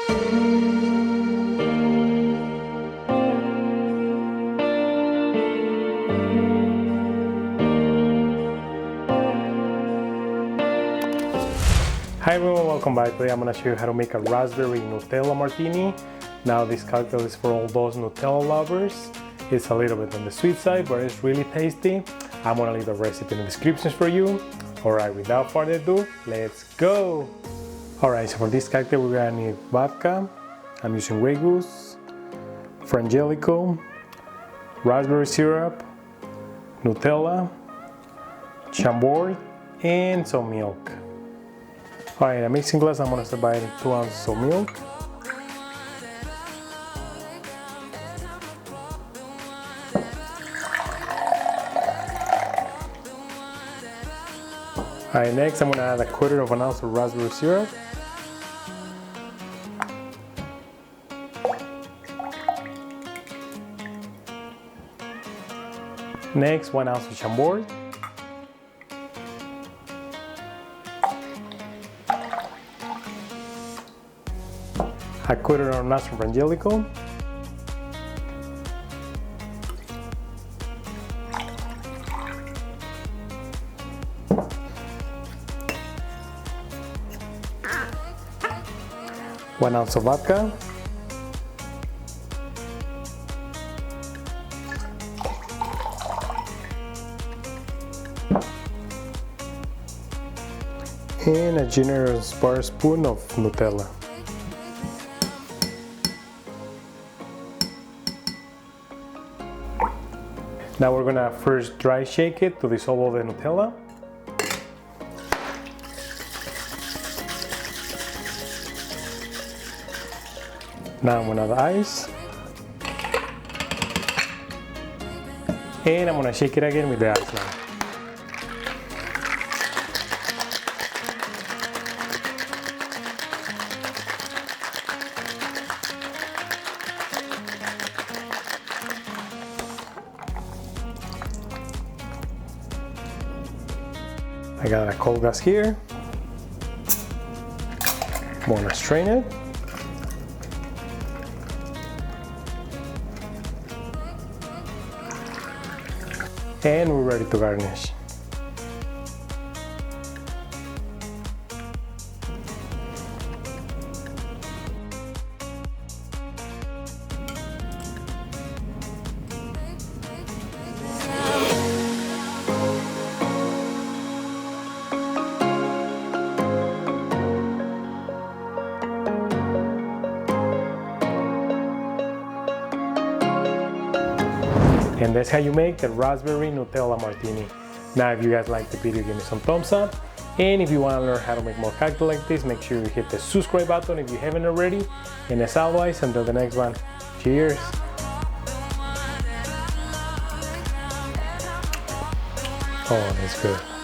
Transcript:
Hi everyone, welcome back. Today I'm going to show you how to make a raspberry Nutella martini. Now this cocktail is for all those Nutella lovers. It's a little bit on the sweet side, but it's really tasty. I'm going to leave the recipe in the descriptions for you. Alright, without further ado, let's go! Alright, so for this cocktail we're going to need vodka. I'm using Grey Goose, Frangelico, raspberry syrup, Nutella, Chambord, and some milk. Alright, in a mixing glass I'm going to start by adding 2 ounces of milk. Alright, next I'm going to add 1/4 of an ounce of raspberry syrup. Next, 1 ounce of Chambord. A 1/4 of an ounce of Frangelico. One ounce of vodka. And a generous bar spoon of Nutella. Now we're gonna first dry shake it to dissolve all the Nutella. Now I'm gonna add ice. And I'm gonna shake it again with the ice now. I got a cold glass here. I'm gonna strain it. And we're ready to garnish. And that's how you make the raspberry Nutella martini. Now if you guys like the video, give me some thumbs up. And if you want to learn how to make more cocktails like this, make sure you hit the subscribe button if you haven't already. And as always, until the next one, cheers! Oh, that's good.